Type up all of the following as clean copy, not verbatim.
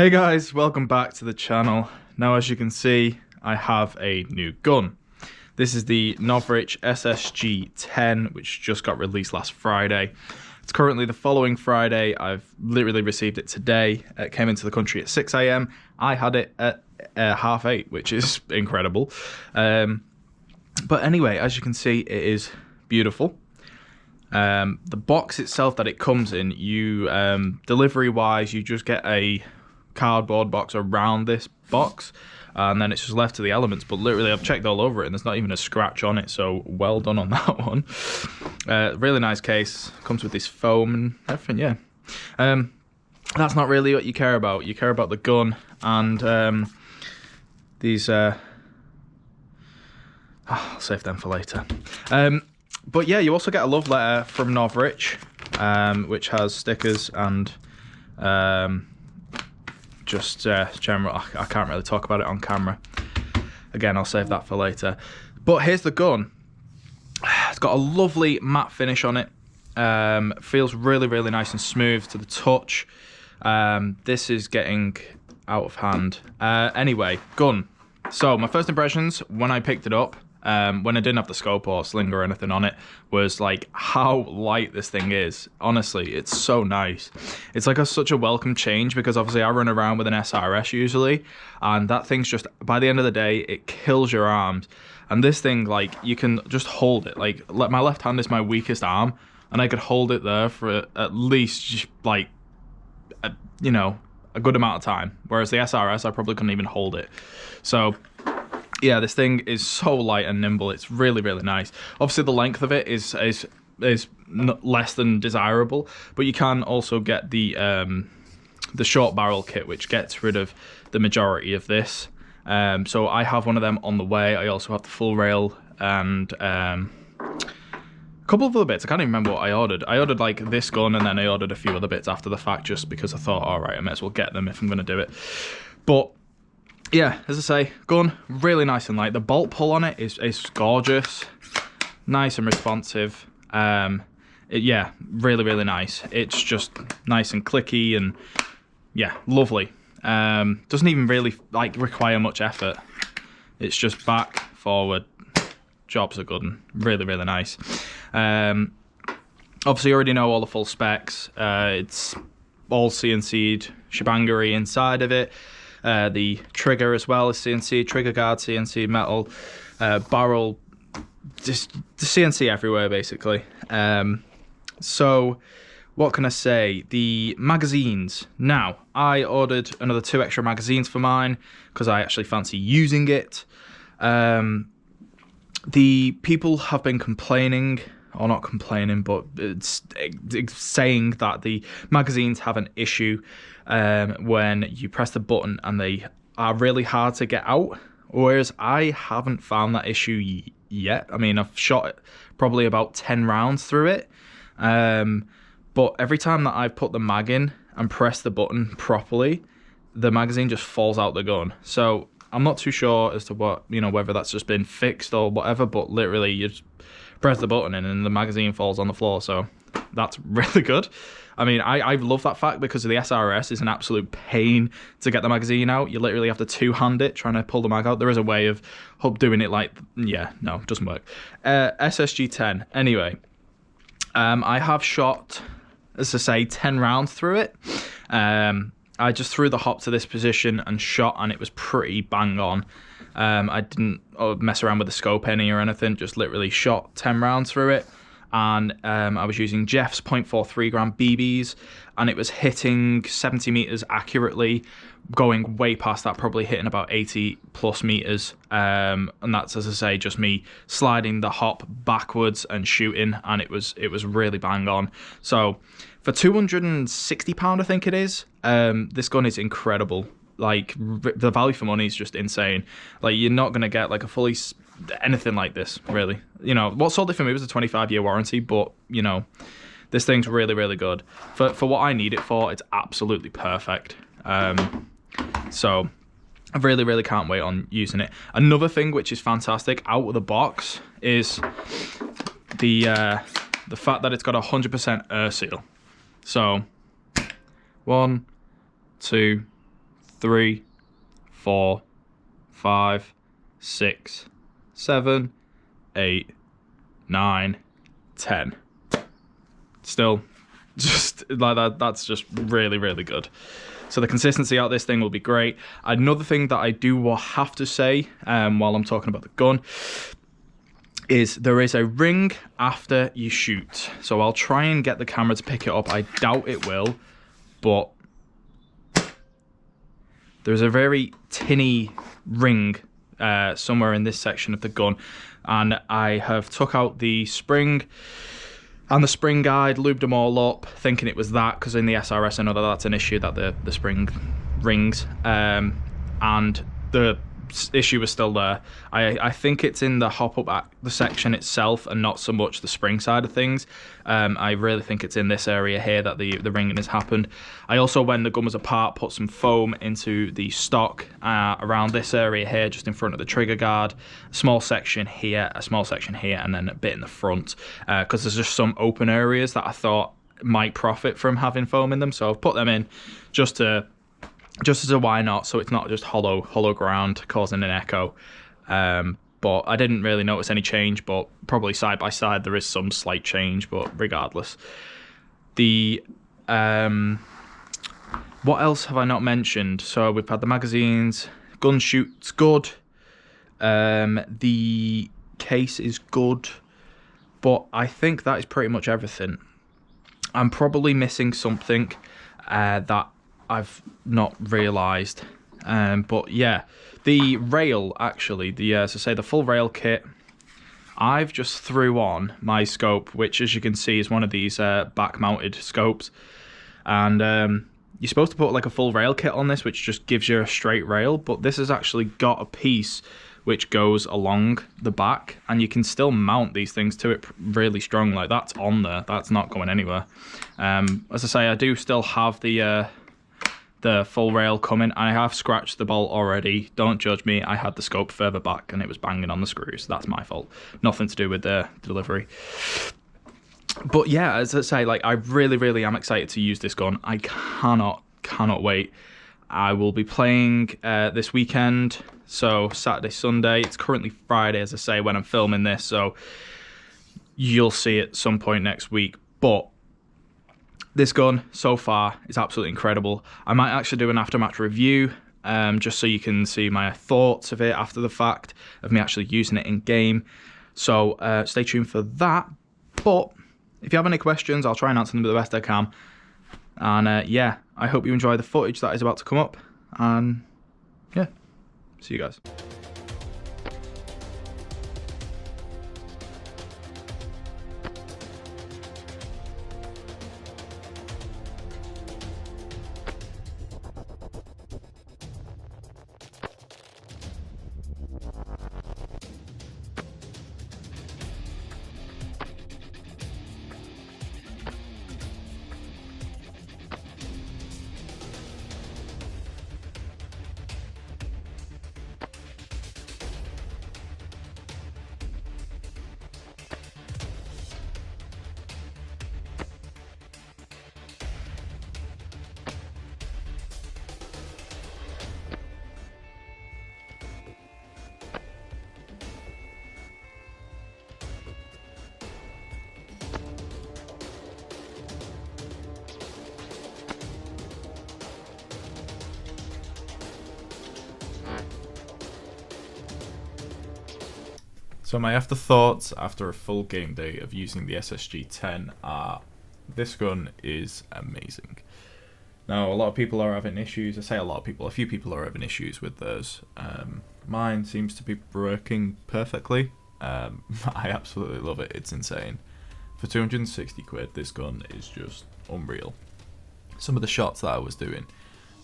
Hey guys, welcome back to the channel. Now as you can see, I have a new gun. This is the Novritsch SSG-10, which just got released last Friday. It's currently the following Friday. I've literally received it today. It came into the country at 6 AM. I had it at 8:30, which is incredible. But anyway, as you can see, it is beautiful. The box itself that it comes in, delivery wise, you just get a cardboard box around this box, and then it's just left to the elements. But literally, I've checked all over it, and there's not even a scratch on it. So well done on that one. Really nice case. Comes with this foam and everything. Yeah. That's not really what you care about. You care about the gun and these. I'll save them for later. But yeah, you also get a love letter from Novritsch, which has stickers and just general. I can't really talk about it on camera. Again, I'll save that for later. But here's the gun. It's got a lovely matte finish on it. Feels really, really nice and smooth to the touch. This is getting out of hand. Anyway, gun. So my first impressions when I picked it up, when I didn't have the scope or sling or anything on it, was like how light this thing is. Honestly, it's so nice. It's like such a welcome change, because obviously I run around with an SRS usually, and that thing's just, by the end of the day, it kills your arms. And this thing, like, you can just hold it. Like my left hand is my weakest arm, and I could hold it there for at least like a good amount of time. Whereas the SRS, I probably couldn't even hold it. So yeah, this thing is so light and nimble. It's really, really nice. Obviously, the length of it is less than desirable, but you can also get the short barrel kit, which gets rid of the majority of this. So I have one of them on the way. I also have the full rail and a couple of other bits. I can't even remember what I ordered. I ordered like this gun, and then I ordered a few other bits after the fact, just because I thought, all right, I might as well get them if I'm going to do it. But yeah, as I say, gun, really nice and light. The bolt pull on it is gorgeous. Nice and responsive. Yeah, really, really nice. It's just nice and clicky and yeah, lovely. Doesn't even really like require much effort. It's just back, forward, jobs are good and really, really nice. Obviously you already know all the full specs. It's all CNC'd shebangery inside of it. The trigger as well is CNC, trigger guard CNC metal, barrel, just the CNC everywhere basically. So what can I say? The magazines. Now, I ordered another 2 extra magazines for mine because I actually fancy using it. The people have been complaining, or not complaining, but it's saying that the magazines have an issue when you press the button and they are really hard to get out, whereas I haven't found that issue yet. I mean, I've shot probably about 10 rounds through it, but every time that I've put the mag in and pressed the button properly, the magazine just falls out the gun. So I'm not too sure as to what, whether that's just been fixed or whatever, but literally you just press the button in and the magazine falls on the floor. So that's really good. I mean, I love that fact, because the SRS is an absolute pain to get the magazine out. You literally have to two-hand it trying to pull the mag out. There is a way of doing it like, yeah, no, it doesn't work. SSG-10, anyway. I have shot, as I say, 10 rounds through it. I just threw the hop to this position and shot, and it was pretty bang on. I didn't mess around with the scope any or anything, just literally shot 10 rounds through it. And I was using Jeff's 0.43 gram BBs, and it was hitting 70 meters accurately, going way past that, probably hitting about 80 plus meters. And that's, as I say, just me sliding the hop backwards and shooting, and it was really bang on. So for £260, I think it is, this gun is incredible. Like, the value for money is just insane. Like, you're not going to get like a fully anything like this, really. What sold it for me was a 25-year warranty, but this thing's really, really good for what I need it for. It's absolutely perfect. So I really, really can't wait on using it. Another thing which is fantastic out of the box is the fact that it's got 100% air seal. So 1, 2, 3, 4, 5, 6, 7, 8, 9, 10. Still, just like that. That's just really, really good. So the consistency out of this thing will be great. Another thing that I do have to say while I'm talking about the gun is there is a ring after you shoot. So I'll try and get the camera to pick it up. I doubt it will, but there's a very tinny ring somewhere in this section of the gun, and I have took out the spring and the spring guide, lubed them all up, thinking it was that, because in the SRS I know that that's an issue, that the spring rings, and the issue was still there. I think it's in the hop up at the section itself and not so much the spring side of things. I really think it's in this area here that the ringing has happened. I also, when the gun was apart, put some foam into the stock around this area here, just in front of the trigger guard. A small section here, a small section here, and then a bit in the front, because there's just some open areas that I thought might profit from having foam in them, so I've put them in just as a why not, so it's not just hollow ground causing an echo. But I didn't really notice any change, but probably side by side there is some slight change, but regardless. The what else have I not mentioned? So we've had the magazines, gun shoots good, the case is good, but I think that is pretty much everything. I'm probably missing something that I've not realised, but yeah, the rail actually, as I say, the full rail kit, I've just threw on my scope, which as you can see is one of these back mounted scopes, and you're supposed to put like a full rail kit on this, which just gives you a straight rail, but this has actually got a piece which goes along the back, and you can still mount these things to it really strong. Like, that's on there, that's not going anywhere. As I say, I do still have the full rail coming, and I have scratched the bolt already. Don't judge me, I had the scope further back and it was banging on the screws. That's my fault, nothing to do with the delivery. But yeah, as I say, like, I really am excited to use this gun. I cannot wait. I will be playing this weekend, so Saturday, Sunday. It's currently Friday, as I say, when I'm filming this, so you'll see it some point next week. But this gun, so far, is absolutely incredible. I might actually do an aftermatch review, just so you can see my thoughts of it after the fact, of me actually using it in game. So stay tuned for that. But if you have any questions, I'll try and answer them the best I can. And yeah, I hope you enjoy the footage that is about to come up. And yeah, see you guys. So my afterthoughts after a full game day of using the SSG-10 are, this gun is amazing. Now, a lot of people are having issues. I say a lot of people, a few people are having issues with those. Mine seems to be working perfectly. I absolutely love it. It's insane. For 260 quid, this gun is just unreal. Some of the shots that I was doing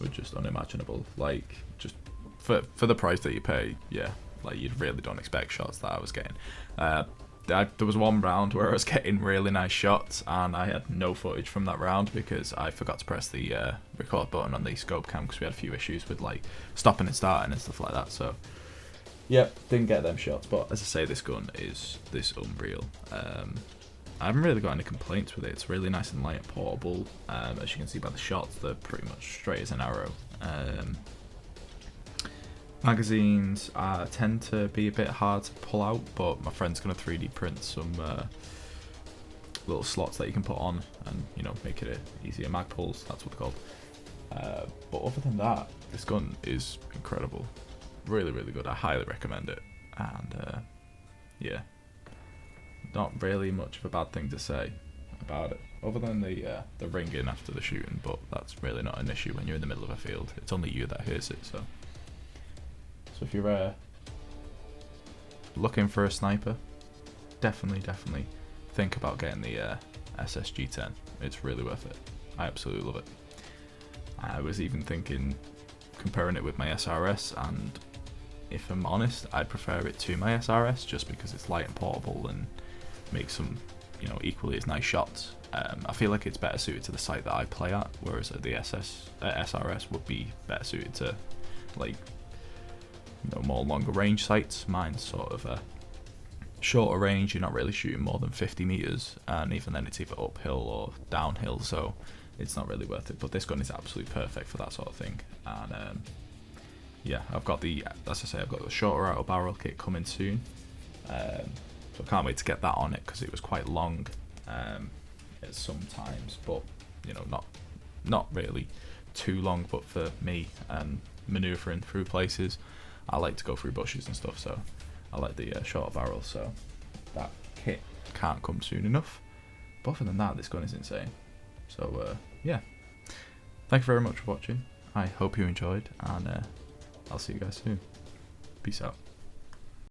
were just unimaginable. Like, just for the price that you pay, yeah. Like, you really don't expect shots that I was getting. There was one round where I was getting really nice shots, and I had no footage from that round because I forgot to press the record button on the scope cam because we had a few issues with like stopping and starting and stuff like that. So, yep, didn't get them shots. But as I say, this gun is unreal. I haven't really got any complaints with it. It's really nice and light and portable. As you can see by the shots, they're pretty much straight as an arrow. Magazines tend to be a bit hard to pull out, but my friend's going to 3D print some little slots that you can put on and, you know, make it easier. Mag pulls, that's what they're called. But other than that, this gun is incredible. Really, really good. I highly recommend it. And yeah, not really much of a bad thing to say about it, other than the ringing after the shooting, but that's really not an issue when you're in the middle of a field. It's only you that hears it. So if you're looking for a sniper, definitely think about getting the SSG-10. It's really worth it. I absolutely love it. I was even thinking comparing it with my SRS, and if I'm honest, I'd prefer it to my SRS just because it's light and portable and makes some, you know, equally as nice shots. I feel like it's better suited to the site that I play at, whereas the SRS would be better suited to, like, you know, more longer range sites. Mine's sort of a shorter range. You're not really shooting more than 50 meters, and even then it's either uphill or downhill, so it's not really worth it. But this gun is absolutely perfect for that sort of thing. And yeah, I've got the shorter outer barrel kit coming soon, so I can't wait to get that on it because it was quite long at some times, but, you know, not really too long. But for me and maneuvering through places, I like to go through bushes and stuff, so I like the shorter barrel. So that kit can't come soon enough. But other than that, this gun is insane. So yeah, thank you very much for watching. I hope you enjoyed, and I'll see you guys soon. Peace out.